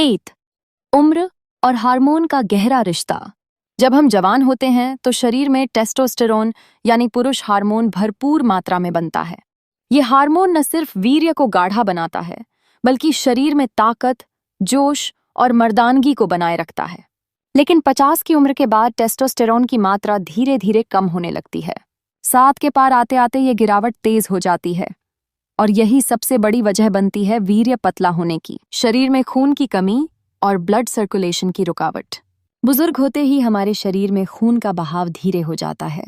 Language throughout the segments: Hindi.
8. उम्र और हार्मोन का गहरा रिश्ता। जब हम जवान होते हैं तो शरीर में टेस्टोस्टेरोन यानी पुरुष हार्मोन भरपूर मात्रा में बनता है। ये हार्मोन न सिर्फ वीर्य को गाढ़ा बनाता है, बल्कि शरीर में ताकत, जोश और मर्दानगी को बनाए रखता है। लेकिन 50 की उम्र के बाद टेस्टोस्टेरोन की मात्रा धीरे धीरे कम होने लगती है। 7 के पार आते आते ये गिरावट तेज हो जाती है और यही सबसे बड़ी वजह बनती है वीर्य पतला होने की, शरीर में खून की कमी और ब्लड सर्कुलेशन की रुकावट। बुजुर्ग होते ही हमारे शरीर में खून का बहाव धीरे हो जाता है।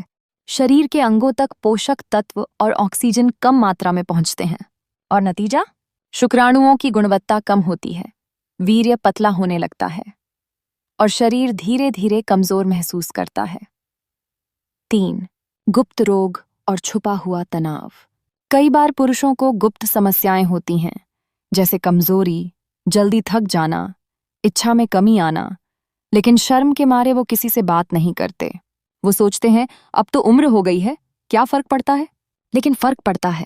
शरीर के अंगों तक पोषक तत्व और ऑक्सीजन कम मात्रा में पहुंचते हैं और नतीजा, शुक्राणुओं की गुणवत्ता कम होती है, वीर्य पतला होने लगता है और शरीर धीरे धीरे कमजोर महसूस करता है। 3. गुप्त रोग और छुपा हुआ तनाव। कई बार पुरुषों को गुप्त समस्याएं होती हैं, जैसे कमजोरी, जल्दी थक जाना, इच्छा में कमी आना, लेकिन शर्म के मारे वो किसी से बात नहीं करते। वो सोचते हैं अब तो उम्र हो गई है, क्या फर्क पड़ता है? लेकिन फर्क पड़ता है,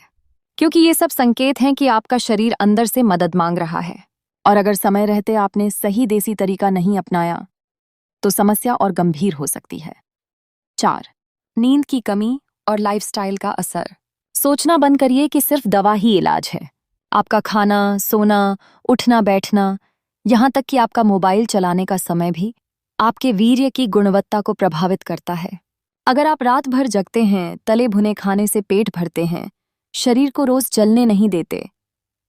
क्योंकि ये सब संकेत हैं कि आपका शरीर अंदर से मदद मांग रहा है और अगर समय रहते आपने सही देसी तरीका नहीं अपनाया तो समस्या और गंभीर हो सकती है। 4. नींद की कमी और लाइफस्टाइल का असर। सोचना बंद करिए कि सिर्फ दवा ही इलाज है। आपका खाना, सोना, उठना बैठना, यहाँ तक कि आपका मोबाइल चलाने का समय भी आपके वीर्य की गुणवत्ता को प्रभावित करता है। अगर आप रात भर जगते हैं, तले भुने खाने से पेट भरते हैं, शरीर को रोज चलने नहीं देते,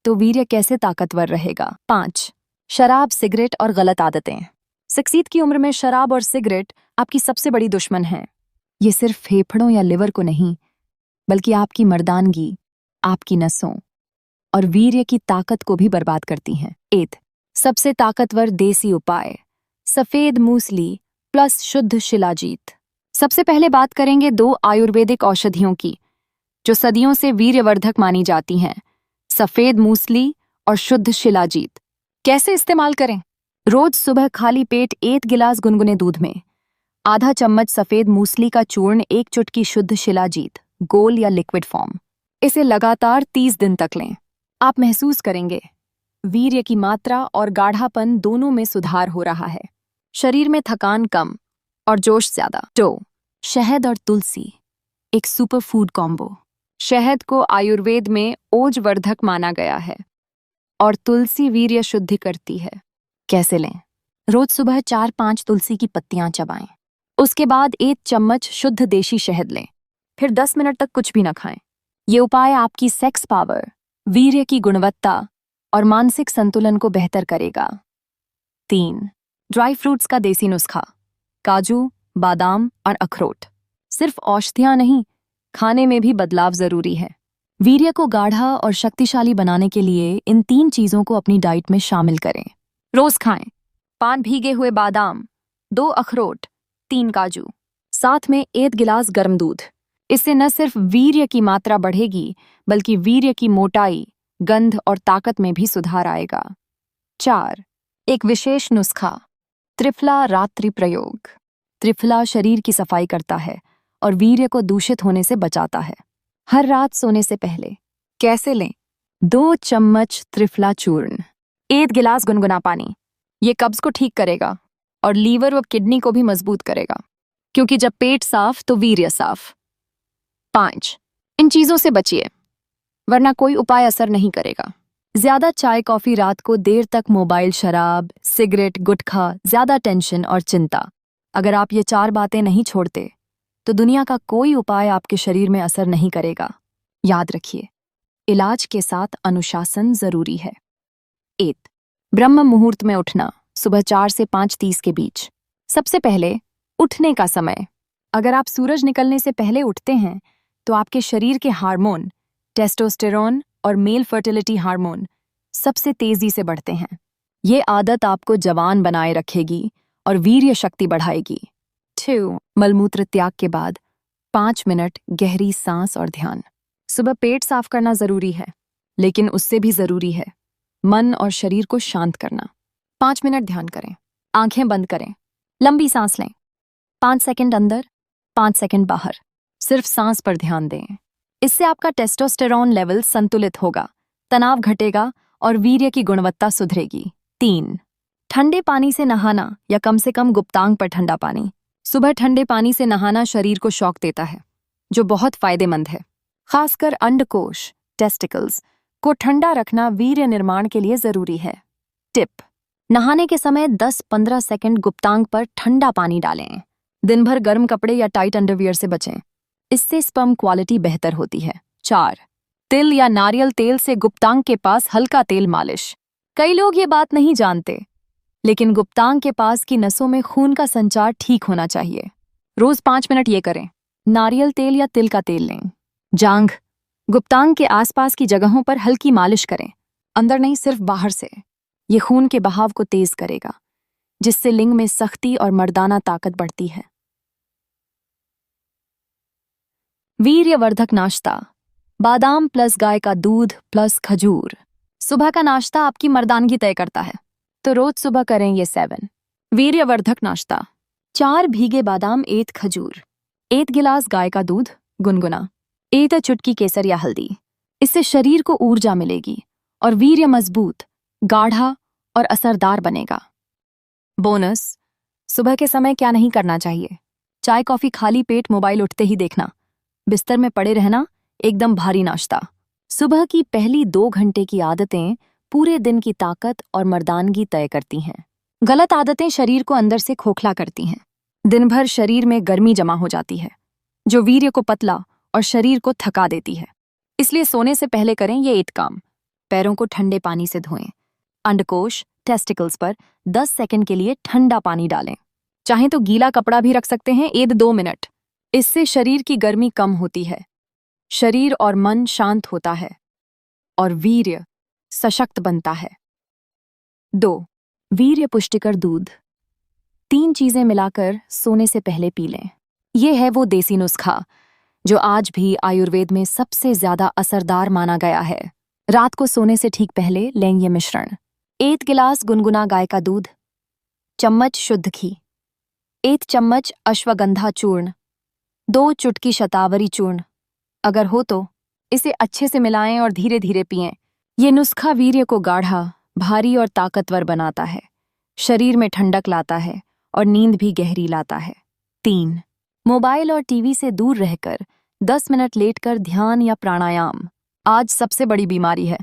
तो वीर्य कैसे ताकतवर रहेगा? 5. शराब, सिगरेट और गलत आदतें। 60 की उम्र में शराब और सिगरेट आपकी सबसे बड़ी दुश्मन हैं। ये सिर्फ फेफड़ों या लिवर को नहीं, बल्कि आपकी मर्दानगी, आपकी नसों और वीर्य की ताकत को भी बर्बाद करती हैं। 8. सबसे ताकतवर देसी उपाय, सफेद मूसली प्लस शुद्ध शिलाजीत। सबसे पहले बात करेंगे 2 आयुर्वेदिक औषधियों की जो सदियों से वीर्यवर्धक मानी जाती हैं, सफेद मूसली और शुद्ध शिलाजीत। कैसे इस्तेमाल करें? रोज सुबह खाली पेट 1 गिलास गुनगुने दूध में आधा चम्मच सफेद मूसली का चूर्ण, 1 चुटकी शुद्ध शिलाजीत, गोल या लिक्विड फॉर्म। इसे लगातार 30 दिन तक लें। आप महसूस करेंगे वीर्य की मात्रा और गाढ़ापन दोनों में सुधार हो रहा है, शरीर में थकान कम और जोश ज्यादा। 2. शहद और तुलसी, एक सुपर फूड कॉम्बो। शहद को आयुर्वेद में ओजवर्धक माना गया है और तुलसी वीर्य शुद्धि करती है। कैसे लें? रोज सुबह 4-5 तुलसी की पत्तियां चबाएं, उसके बाद 1 चम्मच शुद्ध देशी शहद लें, फिर 10 मिनट तक कुछ भी न खाएं। ये उपाय आपकी सेक्स पावर, वीर्य की गुणवत्ता और मानसिक संतुलन को बेहतर करेगा। 3. ड्राई फ्रूट्स का देसी नुस्खा, काजू, बादाम और अखरोट। सिर्फ औषधियां नहीं, खाने में भी बदलाव जरूरी है। वीर्य को गाढ़ा और शक्तिशाली बनाने के लिए इन 3 चीजों को अपनी डाइट में शामिल करें। रोज खाएं 5 भीगे हुए बादाम, 2 अखरोट, 3 काजू, साथ में 1 गिलास गर्म दूध। इससे न सिर्फ वीर्य की मात्रा बढ़ेगी, बल्कि वीर्य की मोटाई, गंध और ताकत में भी सुधार आएगा। 4. एक विशेष नुस्खा, त्रिफला रात्रि प्रयोग। त्रिफला शरीर की सफाई करता है और वीर्य को दूषित होने से बचाता है। हर रात सोने से पहले कैसे लें? 2 चम्मच त्रिफला चूर्ण, 1 गिलास गुनगुना पानी। ये कब्ज को ठीक करेगा और लीवर व किडनी को भी मजबूत करेगा, क्योंकि जब पेट साफ तो वीर्य साफ। 5. इन चीजों से बचिए, वरना कोई उपाय असर नहीं करेगा। ज्यादा चाय कॉफी, रात को देर तक मोबाइल, शराब, सिगरेट, गुटखा, ज्यादा टेंशन और चिंता। अगर आप ये 4 बातें नहीं छोड़ते तो दुनिया का कोई उपाय आपके शरीर में असर नहीं करेगा। याद रखिए, इलाज के साथ अनुशासन जरूरी है। 8. ब्रह्म मुहूर्त में उठना, सुबह 4 से 5:30 के बीच। सबसे पहले उठने का समय। अगर आप सूरज निकलने से पहले उठते हैं तो आपके शरीर के हार्मोन, टेस्टोस्टेरोन और मेल फर्टिलिटी हार्मोन सबसे तेजी से बढ़ते हैं। ये आदत आपको जवान बनाए रखेगी और वीर्य शक्ति बढ़ाएगी। 2. मलमूत्र त्याग के बाद 5 मिनट गहरी सांस और ध्यान। सुबह पेट साफ करना जरूरी है, लेकिन उससे भी जरूरी है मन और शरीर को शांत करना। 5 मिनट ध्यान करें, आंखें बंद करें, लंबी सांस लें, 5 सेकंड अंदर, 5 सेकंड बाहर। सिर्फ सांस पर ध्यान दें। इससे आपका टेस्टोस्टेरोन लेवल संतुलित होगा, तनाव घटेगा और वीर्य की गुणवत्ता सुधरेगी। 3. ठंडे पानी से नहाना या कम से कम गुप्तांग पर ठंडा पानी। सुबह ठंडे पानी से नहाना शरीर को शॉक देता है, जो बहुत फायदेमंद है। खासकर अंडकोश टेस्टिकल्स को ठंडा रखना वीर्य निर्माण के लिए जरूरी है। टिप: नहाने के समय 10-15 सेकंड गुप्तांग पर ठंडा पानी डालें। दिन भर गर्म कपड़े या टाइट अंडरवियर से बचें, इससे स्पर्म क्वालिटी बेहतर होती है। 4. तिल या नारियल तेल से गुप्तांग के पास हल्का तेल मालिश। कई लोग ये बात नहीं जानते, लेकिन गुप्तांग के पास की नसों में खून का संचार ठीक होना चाहिए। रोज 5 मिनट ये करें। नारियल तेल या तिल का तेल लें। जांघ, गुप्तांग के आसपास की जगहों पर हल्की मालिश करें, अंदर नहीं, सिर्फ बाहर से। ये खून के बहाव को तेज करेगा, जिससे लिंग में सख्ती और मर्दाना ताकत बढ़ती है। वीर्यवर्धक नाश्ता: बादाम प्लस गाय का दूध प्लस खजूर। सुबह का नाश्ता आपकी मर्दानगी तय करता है, तो रोज सुबह करें ये 7 वीर्यवर्धक नाश्ता। 4 भीगे बादाम, 1 खजूर, 1 गिलास गाय का दूध गुनगुना, 1 चुटकी केसर या हल्दी। इससे शरीर को ऊर्जा मिलेगी और वीर्य मजबूत, गाढ़ा और असरदार बनेगा। बोनस: सुबह के समय क्या नहीं करना चाहिए? चाय कॉफी खाली पेट मोबाइल उठते ही देखना, बिस्तर में पड़े रहना, एकदम भारी नाश्ता। सुबह की पहली 2 घंटे की आदतें पूरे दिन की ताकत और मर्दानगी तय करती हैं। गलत आदतें शरीर को अंदर से खोखला करती हैं। दिन भर शरीर में गर्मी जमा हो जाती है, जो वीर्य को पतला और शरीर को थका देती है। इसलिए सोने से पहले करें ये 8 काम। पैरों को ठंडे पानी से धोएं। अंडकोश टेस्टिकल्स पर 10 सेकंड के लिए ठंडा पानी डालें। चाहें तो गीला कपड़ा भी रख सकते हैं। 2 मिनट। इससे शरीर की गर्मी कम होती है, शरीर और मन शांत होता है और वीर्य सशक्त बनता है। 2. वीर्य पुष्टिकर दूध। 3 चीजें मिलाकर सोने से पहले पी लें। ये है वो देसी नुस्खा जो आज भी आयुर्वेद में सबसे ज्यादा असरदार माना गया है। रात को सोने से ठीक पहले लें ये मिश्रण। 1 गिलास गुनगुना गाय का दूध, चम्मच शुद्ध घी, 1 चम्मच अश्वगंधा चूर्ण, 2 चुटकी शतावरी चूर्ण। अगर हो तो इसे अच्छे से मिलाएं और धीरे धीरे पिएं। ये नुस्खा वीर्य को गाढ़ा, भारी और ताकतवर बनाता है, शरीर में ठंडक लाता है और नींद भी गहरी लाता है। 3. मोबाइल और टीवी से दूर रहकर 10 मिनट लेटकर ध्यान या प्राणायाम। आज सबसे बड़ी बीमारी है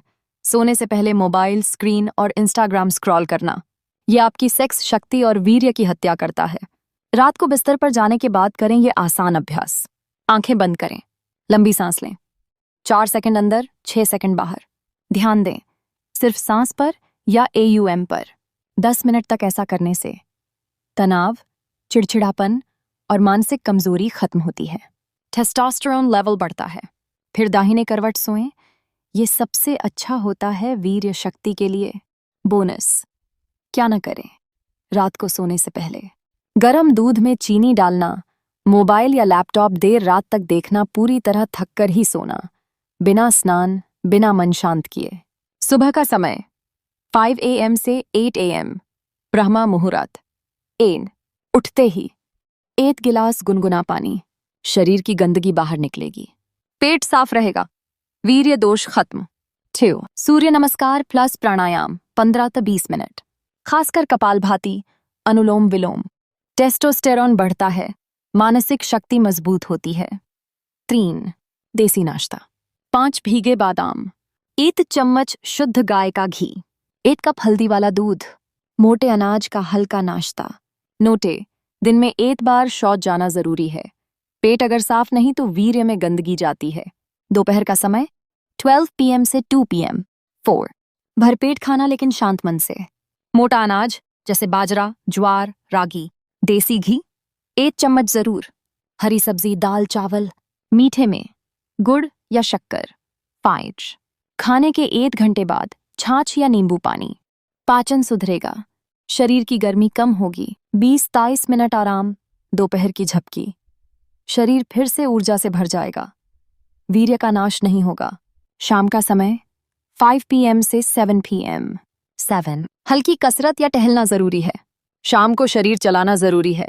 सोने से पहले मोबाइल, स्क्रीन और इंस्टाग्राम स्क्रॉल करना। यह आपकी सेक्स शक्ति और वीर्य की हत्या करता है। रात को बिस्तर पर जाने के बाद करें ये आसान अभ्यास। आंखें बंद करें, लंबी सांस लें, 4 सेकंड अंदर, 6 सेकंड बाहर। ध्यान दें सिर्फ सांस पर या AUM पर। 10 मिनट तक ऐसा करने से तनाव, चिड़चिड़ापन और मानसिक कमजोरी खत्म होती है। टेस्टोस्टेरोन लेवल बढ़ता है। फिर दाहिने करवट सोएं। ये सबसे अच्छा होता है वीर्य शक्ति के लिए। बोनस: क्या न करें रात को सोने से पहले? गरम दूध में चीनी डालना, मोबाइल या लैपटॉप देर रात तक देखना, पूरी तरह थककर ही सोना, बिना स्नान, बिना मन शांत किए। सुबह का समय 5 AM से 8 AM, ब्रह्मा मुहूर्त। उठते ही 1 गिलास गुनगुना पानी, शरीर की गंदगी बाहर निकलेगी, पेट साफ रहेगा, वीर्य दोष खत्म। 2. सूर्य नमस्कार प्लस प्राणायाम 15 से 20 मिनट, खासकर कपालभाति, अनुलोम विलोम। टेस्टोस्टेरोन बढ़ता है, मानसिक शक्ति मजबूत होती है। 3. देसी नाश्ता: 5 भीगे बादाम, 1 चम्मच शुद्ध गाय का घी, 1 कप हल्दी वाला दूध, मोटे अनाज का हल्का नाश्ता। नोटे: दिन में 1 बार शौच जाना जरूरी है। पेट अगर साफ नहीं तो वीर्य में गंदगी जाती है। दोपहर का समय 12 PM से 2 PM। 4. भरपेट खाना लेकिन शांत मन से। मोटा अनाज जैसे बाजरा, ज्वार, रागी, देसी घी 1 चम्मच जरूर। हरी सब्जी, दाल, चावल, मीठे में गुड़ या शक्कर। 5. खाने के 1 घंटे बाद छाछ या नींबू पानी। पाचन सुधरेगा, शरीर की गर्मी कम होगी। 20-23 मिनट आराम, दोपहर की झपकी, शरीर फिर से ऊर्जा से भर जाएगा, वीर्य का नाश नहीं होगा। शाम का समय 5 PM से 7 PM। 7. हल्की कसरत या टहलना जरूरी है। शाम को शरीर चलाना जरूरी है।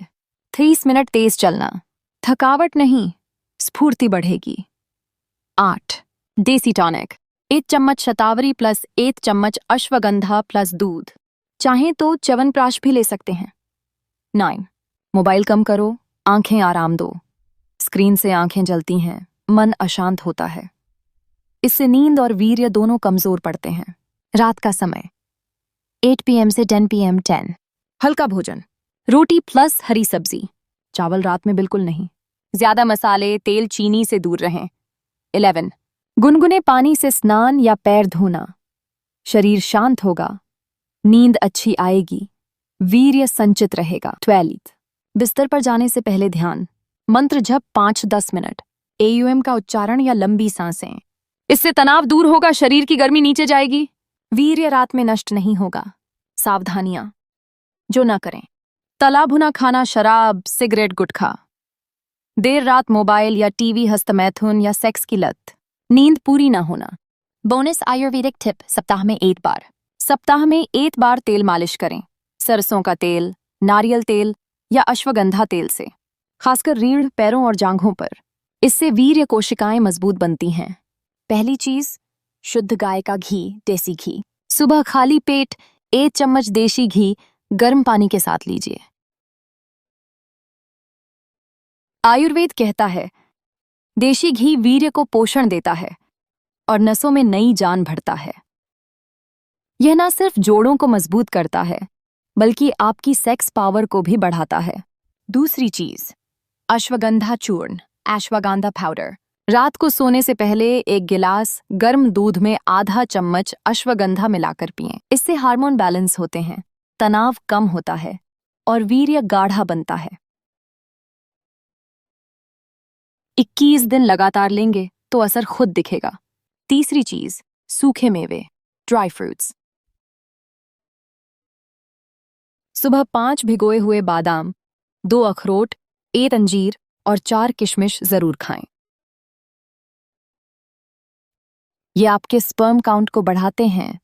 30 मिनट तेज चलना, थकावट नहीं, स्फूर्ति बढ़ेगी। 8. देसी टॉनिक: 1 चम्मच शतावरी प्लस 1 चम्मच अश्वगंधा प्लस दूध, चाहें तो च्यवनप्राश भी ले सकते हैं। 9. मोबाइल कम करो, आंखें आराम दो। स्क्रीन से आंखें जलती हैं, मन अशांत होता है। इससे नींद और वीर्य दोनों कमजोर पड़ते हैं। रात का समय 8 PM से 10 PM 10. हल्का भोजन, रोटी प्लस हरी सब्जी, चावल रात में बिल्कुल नहीं। ज्यादा मसाले, तेल, चीनी से दूर रहें। 11. गुनगुने पानी से स्नान या पैर धोना, शरीर शांत होगा, नींद अच्छी आएगी, वीर्य संचित रहेगा। 12. बिस्तर पर जाने से पहले ध्यान, मंत्र जप 5-10 मिनट, AUM का उच्चारण या लंबी सांसें। इससे तनाव दूर होगा, शरीर की गर्मी नीचे जाएगी, वीर्य रात में नष्ट नहीं होगा। सावधानियां जो न करें: तला भुना खाना, शराब, सिगरेट, गुटखा, देर रात मोबाइल या टीवी, हस्तमैथुन या सेक्स की लत, नींद पूरी ना होना। बोनस आयुर्वेदिक टिप: सप्ताह में 1 बार तेल मालिश करें, सरसों का तेल, नारियल तेल या अश्वगंधा तेल से, खासकर रीढ़, पैरों और जांघों पर। इससे वीर्य कोशिकाएं मजबूत बनती हैं। पहली चीज, शुद्ध गाय का घी, देसी घी। सुबह खाली पेट 1 चम्मच देसी घी गर्म पानी के साथ लीजिए। आयुर्वेद कहता है, देशी घी वीर्य को पोषण देता है और नसों में नई जान भरता है। यह न सिर्फ जोड़ों को मजबूत करता है, बल्कि आपकी सेक्स पावर को भी बढ़ाता है। दूसरी चीज, अश्वगंधा चूर्ण, अश्वगंधा पाउडर। रात को सोने से पहले 1 गिलास गर्म दूध में आधा चम्मच अश्वगंधा मिलाकर पिएं। इससे हार्मोन बैलेंस होते हैं, तनाव कम होता है और वीर्य गाढ़ा बनता है। 21 दिन लगातार लेंगे तो असर खुद दिखेगा। तीसरी चीज, सूखे मेवे, ड्राई फ्रूट्स। सुबह 5 भिगोए हुए बादाम, 2 अखरोट, 1 अंजीर और 4 किशमिश जरूर खाएं। ये आपके स्पर्म काउंट को बढ़ाते हैं,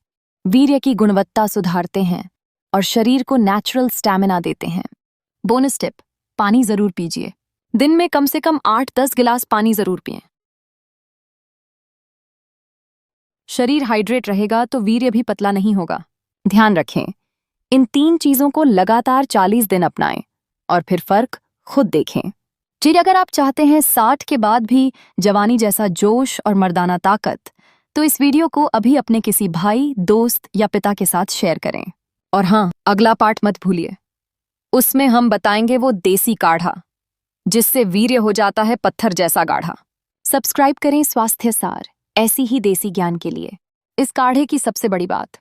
वीर्य की गुणवत्ता सुधारते हैं और शरीर को नेचुरल स्टैमिना देते हैं। बोनस टिप: पानी जरूर पीजिए। दिन में कम से कम 8-10 गिलास पानी जरूर पिएं। शरीर हाइड्रेट रहेगा तो वीर्य भी पतला नहीं होगा। ध्यान रखें, इन 3 चीजों को लगातार 40 दिन अपनाएं और फिर फर्क खुद देखें। जी, अगर आप चाहते हैं 60 के बाद भी जवानी जैसा जोश और मर्दाना ताकत, तो इस वीडियो को अभी अपने किसी भाई, दोस्त या पिता के साथ शेयर करें। और हाँ, अगला पार्ट मत भूलिए, उसमें हम बताएंगे वो देसी काढ़ा जिससे वीर्य हो जाता है पत्थर जैसा गाढ़ा। सब्सक्राइब करें स्वास्थ्य सार, ऐसी ही देसी ज्ञान के लिए। इस काढ़े की सबसे बड़ी बात,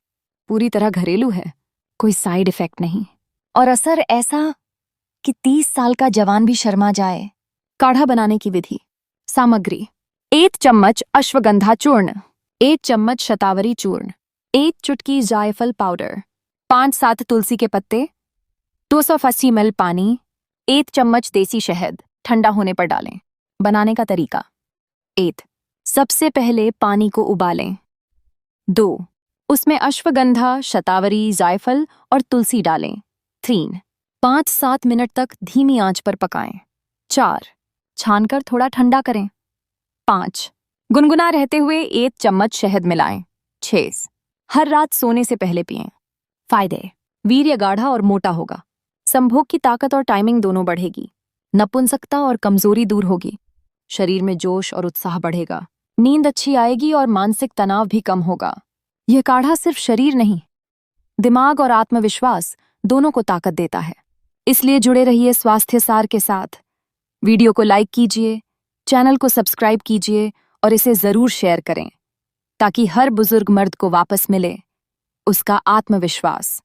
पूरी तरह घरेलू है, कोई साइड इफेक्ट नहीं और असर ऐसा कि 30 साल का जवान भी शर्मा जाए। काढ़ा बनाने की विधि। सामग्री: 1 चम्मच अश्वगंधा चूर्ण, 1 चम्मच शतावरी चूर्ण, 1 चुटकी जायफल पाउडर, 5-7 तुलसी के पत्ते, 280 ml पानी, 1 चम्मच देसी शहद, ठंडा होने पर डालें। बनाने का तरीका: 1. सबसे पहले पानी को उबालें। 2. उसमें अश्वगंधा, शतावरी, जायफल और तुलसी डालें। 3. 5-7 मिनट तक धीमी आंच पर पकाएं। 4. छानकर थोड़ा ठंडा करें। 5. गुनगुना रहते हुए 1 चम्मच शहद मिलाएं। 6. हर रात सोने से पहले पिएं। फायदे: वीर्य गाढ़ा और मोटा होगा, संभोग की ताकत और टाइमिंग दोनों बढ़ेगी, नपुंसकता और कमजोरी दूर होगी, शरीर में जोश और उत्साह बढ़ेगा, नींद अच्छी आएगी और मानसिक तनाव भी कम होगा। यह काढ़ा सिर्फ शरीर नहीं, दिमाग और आत्मविश्वास दोनों को ताकत देता है। इसलिए जुड़े रहिए स्वास्थ्य सार के साथ। वीडियो को लाइक कीजिए, चैनल को सब्सक्राइब कीजिए और इसे जरूर शेयर करें ताकि हर बुजुर्ग मर्द को वापस मिले उसका आत्मविश्वास।